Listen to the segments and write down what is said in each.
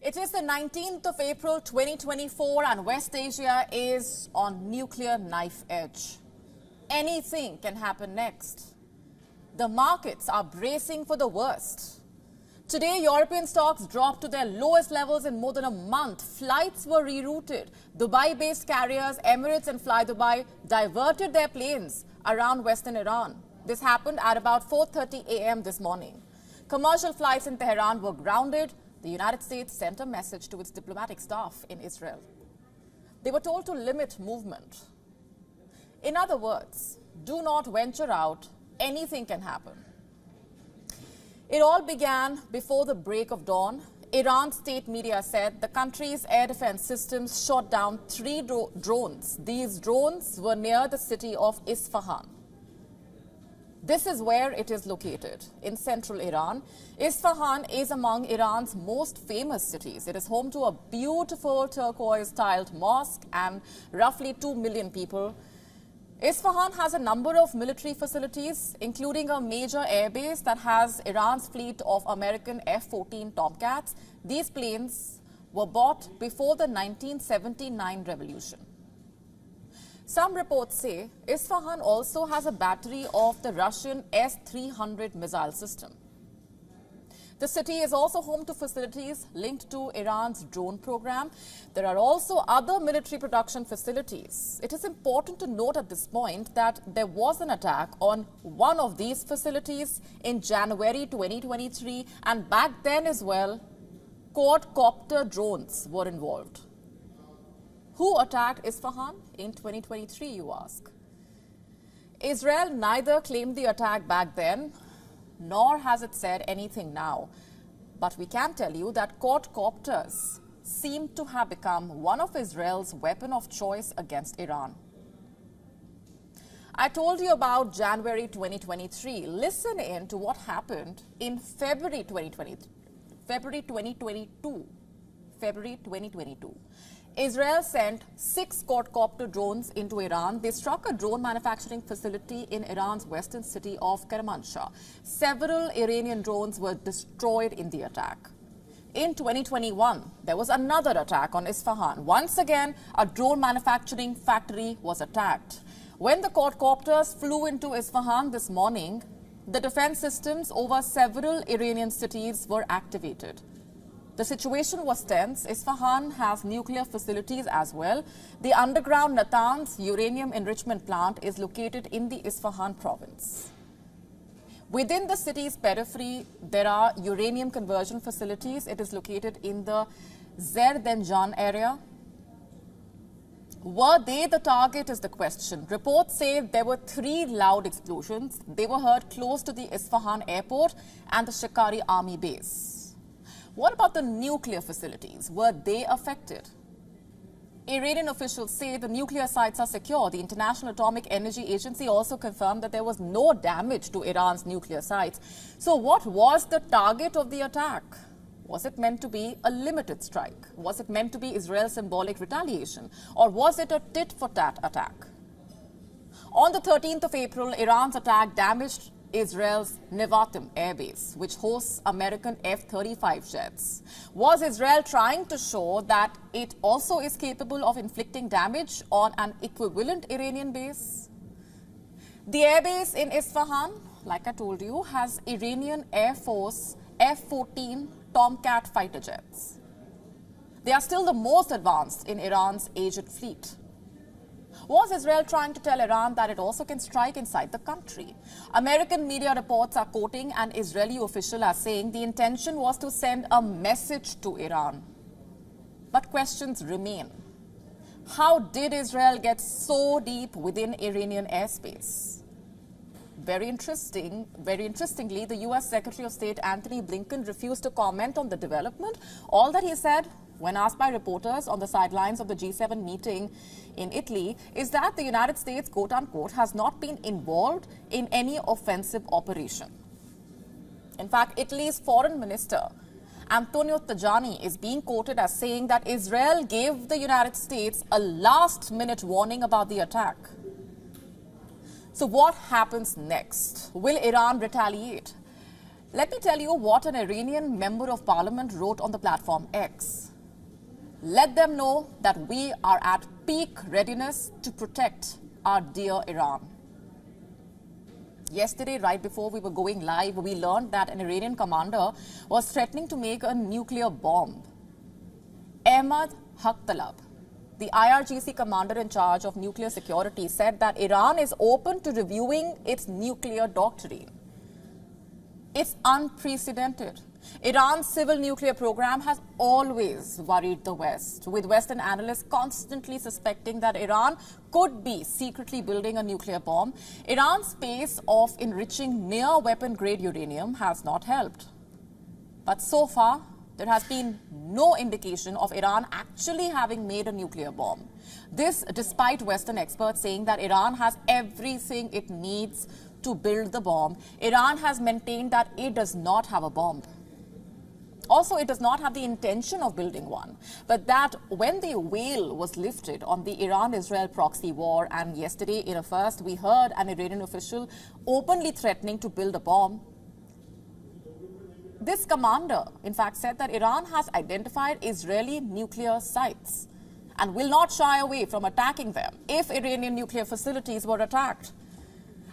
It is the 19th of April 2024 and West Asia is on nuclear knife edge. Anything can happen next. The markets are bracing for the worst. Today, European stocks dropped to their lowest levels in more than a month. Flights were rerouted. Dubai-based carriers Emirates and Fly Dubai diverted their planes around western Iran. This happened at about 4:30 a.m. this morning. Commercial flights in Tehran were grounded. The United States sent a message to its diplomatic staff in Israel. They were told to limit movement. In other words, do not venture out. Anything can happen. It all began before the break of dawn. Iran's state media said the country's air defense systems shot down 3 drones. These drones were near the city of Isfahan. This is where it is located, in central Iran. Isfahan is among Iran's most famous cities. It is home to a beautiful turquoise-tiled mosque and roughly 2 million people. Isfahan has a number of military facilities, including a major airbase that has Iran's fleet of American F-14 Tomcats. These planes were bought before the 1979 revolution. Some reports say Isfahan also has a battery of the Russian S-300 missile system. The city is also home to facilities linked to Iran's drone program. There are also other military production facilities. It is important to note at this point that there was an attack on one of these facilities in January 2023, and back then as well, quadcopter drones were involved. Who attacked Isfahan in 2023, you ask? Israel neither claimed the attack back then, nor has it said anything now. But we can tell you that quadcopters seem to have become one of Israel's weapon of choice against Iran. I told you about January 2023. Listen in to what happened in February 2022. Israel sent 6 quadcopter drones into Iran. They struck a drone manufacturing facility in Iran's western city of Kermanshah. Several Iranian drones were destroyed in the attack. In 2021, there was another attack on Isfahan. Once again, a drone manufacturing factory was attacked. When the quadcopters flew into Isfahan this morning, the defense systems over several Iranian cities were activated. The situation was tense. Isfahan has nuclear facilities as well. The underground Natanz uranium enrichment plant is located in the Isfahan province. Within the city's periphery, there are uranium conversion facilities. It is located in the Zerdenjan area. Were they the target is the question. Reports say there were 3 loud explosions. They were heard close to the Isfahan airport and the Shikari army base. What about the nuclear facilities? Were they affected? Iranian officials say the nuclear sites are secure. The International Atomic Energy Agency also confirmed that there was no damage to Iran's nuclear sites. So what was the target of the attack? Was it meant to be a limited strike? Was it meant to be Israel's symbolic retaliation? Or was it a tit-for-tat attack? On the 13th of April, Iran's attack damaged Israel's Nevatim airbase, which hosts American F-35 jets. Was Israel trying to show that it also is capable of inflicting damage on an equivalent Iranian base? The airbase in Isfahan, like I told you, has Iranian Air Force F-14 Tomcat fighter jets. They are still the most advanced in Iran's aged fleet. Was Israel trying to tell Iran that it also can strike inside the country? American media reports are quoting an Israeli official as saying the intention was to send a message to Iran. But questions remain. How did Israel get so deep within Iranian airspace? Very interestingly, the U.S. Secretary of State Antony Blinken refused to comment on the development. All that he said, when asked by reporters on the sidelines of the G7 meeting in Italy, is that the United States, quote-unquote, has not been involved in any offensive operation. In fact, Italy's foreign minister, Antonio Tajani, is being quoted as saying that Israel gave the United States a last-minute warning about the attack. So what happens next? Will Iran retaliate? Let me tell you what an Iranian member of parliament wrote on the platform X. Let them know that we are at peak readiness to protect our dear Iran. Yesterday, right before we were going live, we learned that an Iranian commander was threatening to make a nuclear bomb. Ahmad Haqtalab, the IRGC commander in charge of nuclear security, said that Iran is open to reviewing its nuclear doctrine. It's unprecedented. Iran's civil nuclear program has always worried the West, with Western analysts constantly suspecting that Iran could be secretly building a nuclear bomb. Iran's pace of enriching near weapon-grade uranium has not helped. But so far, there has been no indication of Iran actually having made a nuclear bomb. This despite Western experts saying that Iran has everything it needs to build the bomb. Iran has maintained that it does not have a bomb. Also, it does not have the intention of building one, but that when the veil was lifted on the Iran-Israel proxy war, and yesterday in a first we heard an Iranian official openly threatening to build a bomb, this commander, in fact, said that Iran has identified Israeli nuclear sites and will not shy away from attacking them if Iranian nuclear facilities were attacked.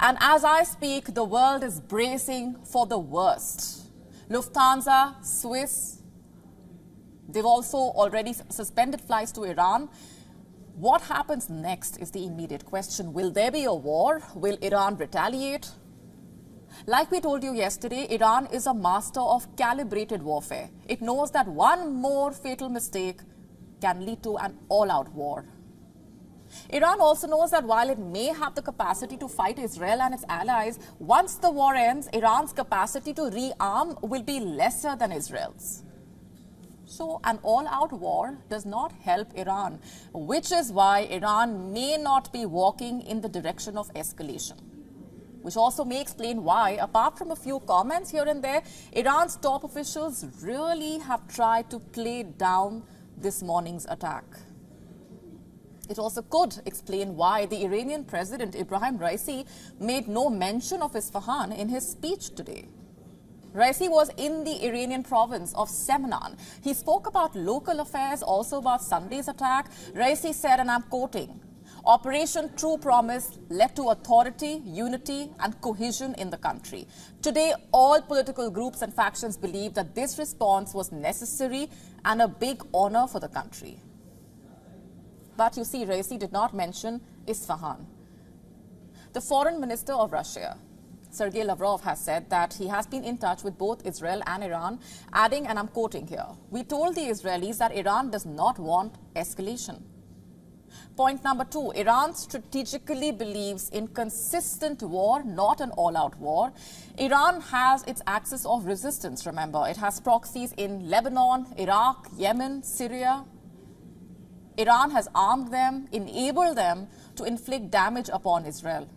And as I speak, the world is bracing for the worst. Lufthansa, Swiss, they've also already suspended flights to Iran. What happens next is the immediate question. Will there be a war? Will Iran retaliate? Like we told you yesterday, Iran is a master of calibrated warfare. It knows that one more fatal mistake can lead to an all-out war. Iran also knows that while it may have the capacity to fight Israel and its allies, once the war ends, Iran's capacity to rearm will be lesser than Israel's. So an all-out war does not help Iran, which is why Iran may not be walking in the direction of escalation. Which also may explain why, apart from a few comments here and there, Iran's top officials really have tried to play down this morning's attack. It also could explain why the Iranian President Ibrahim Raisi made no mention of Isfahan in his speech today. Raisi was in the Iranian province of Semnan. He spoke about local affairs, also about Sunday's attack. Raisi said, and I'm quoting, "Operation True Promise led to authority, unity and cohesion in the country. Today, all political groups and factions believe that this response was necessary and a big honor for the country." But you see, Raisi did not mention Isfahan. The foreign minister of Russia, Sergei Lavrov, has said that he has been in touch with both Israel and Iran, adding, and I'm quoting here, "We told the Israelis that Iran does not want escalation." Point number two, Iran strategically believes in consistent war, not an all-out war. Iran has its axis of resistance, remember. It has proxies in Lebanon, Iraq, Yemen, Syria. Iran has armed them, enabled them to inflict damage upon Israel.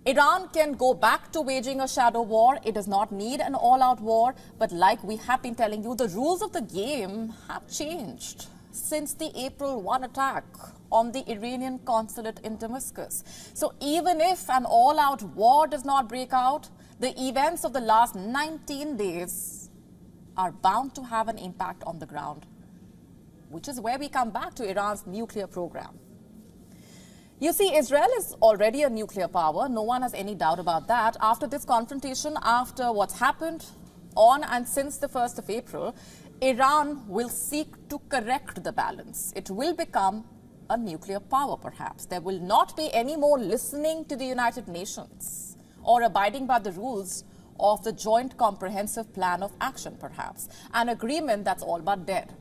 Iran can go back to waging a shadow war. It does not need an all-out war. But like we have been telling you, the rules of the game have changed since the April 1 attack on the Iranian consulate in Damascus. So even if an all-out war does not break out, the events of the last 19 days are bound to have an impact on the ground, which is where we come back to Iran's nuclear program. You see, Israel is already a nuclear power. No one has any doubt about that. After this confrontation, after what's happened on and since the 1st of April, Iran will seek to correct the balance. It will become a nuclear power, perhaps. There will not be any more listening to the United Nations or abiding by the rules of the Joint Comprehensive Plan of Action, perhaps. An agreement that's all but dead.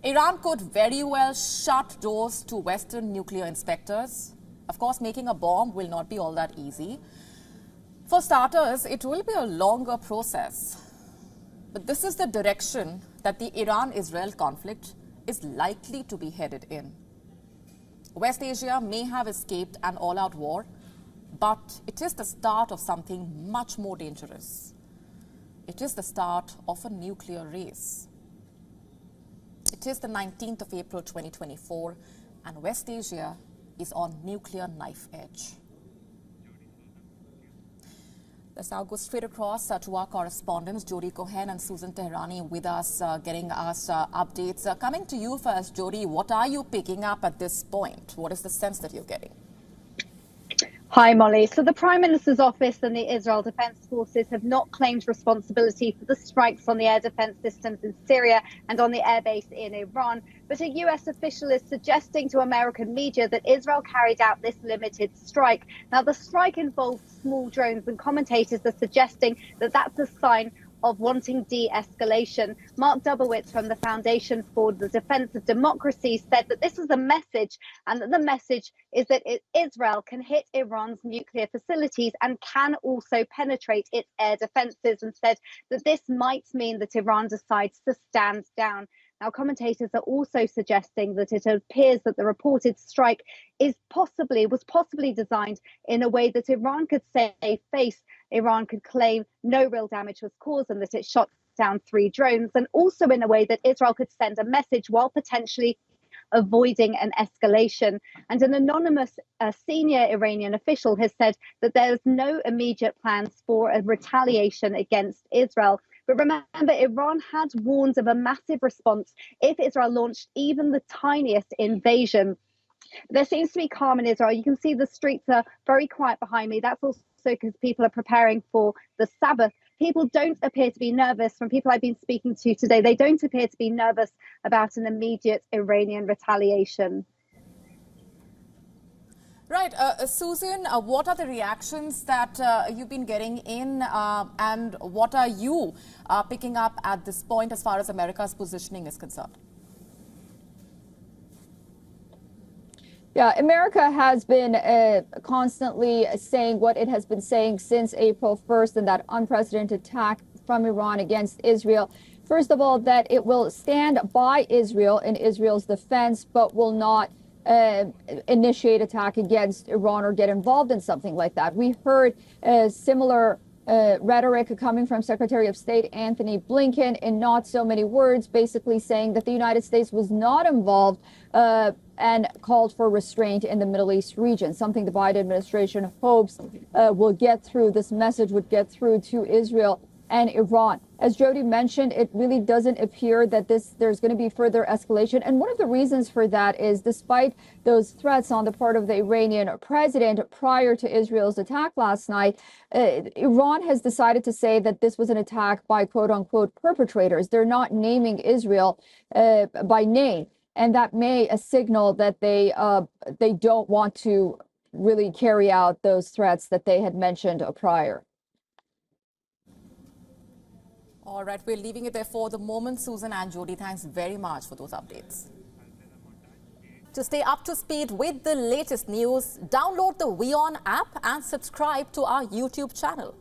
Iran could very well shut doors to Western nuclear inspectors. Of course, making a bomb will not be all that easy. For starters, it will be a longer process. But this is the direction that the Iran-Israel conflict is likely to be headed in. West Asia may have escaped an all-out war, but it is the start of something much more dangerous. It is the start of a nuclear race. It is the 19th of April 2024, and West Asia is on nuclear knife edge. Let's now go straight across to our correspondents, Jody Cohen and Susan Tehrani, with us, getting us updates. Coming to you first, Jody, what are you picking up at this point? What is the sense that you're getting? Hi, Molly. So the Prime Minister's office and the Israel Defense Forces have not claimed responsibility for the strikes on the air defense systems in Syria and on the airbase in Iran. But a US official is suggesting to American media that Israel carried out this limited strike. Now, the strike involved small drones, and commentators are suggesting that that's a sign of wanting de-escalation. Mark Dubowitz from the Foundation for the Defense of Democracy said that this was a message, and that the message is that Israel can hit Iran's nuclear facilities and can also penetrate its air defenses, and said that this might mean that Iran decides to stand down. Now, commentators are also suggesting that it appears that the reported strike was possibly designed in a way that Iran could save face. Iran could claim no real damage was caused and that it shot down 3 drones, and also in a way that Israel could send a message while potentially avoiding an escalation. And an anonymous senior Iranian official has said that there's no immediate plans for a retaliation against Israel. But remember, Iran had warned of a massive response if Israel launched even the tiniest invasion. There seems to be calm in Israel. You can see the streets are very quiet behind me. That's also because people are preparing for the Sabbath. People don't appear to be nervous. From people I've been speaking to today, they don't appear to be nervous about an immediate Iranian retaliation. Right. Susan, what are the reactions that you've been getting in, and what are you picking up at this point as far as America's positioning is concerned? Yeah, America has been constantly saying what it has been saying since April 1st and that unprecedented attack from Iran against Israel. First of all, that it will stand by Israel in Israel's defense, but will not initiate attack against Iran or get involved in something like that. We heard similar rhetoric coming from Secretary of State Anthony Blinken in not so many words, basically saying that the United States was not involved and called for restraint in the Middle East region, something the Biden administration hopes will get through. This message would get through to Israel and Iran. As Jody mentioned, it really doesn't appear that there's going to be further escalation. And one of the reasons for that is, despite those threats on the part of the Iranian president prior to Israel's attack last night, Iran has decided to say that this was an attack by quote unquote perpetrators. They're not naming Israel by name. And that may signal that they don't want to really carry out those threats that they had mentioned prior. All right, we're leaving it there for the moment. Susan and Jody, thanks very much for those updates. To stay up to speed with the latest news, download the WION app and subscribe to our YouTube channel.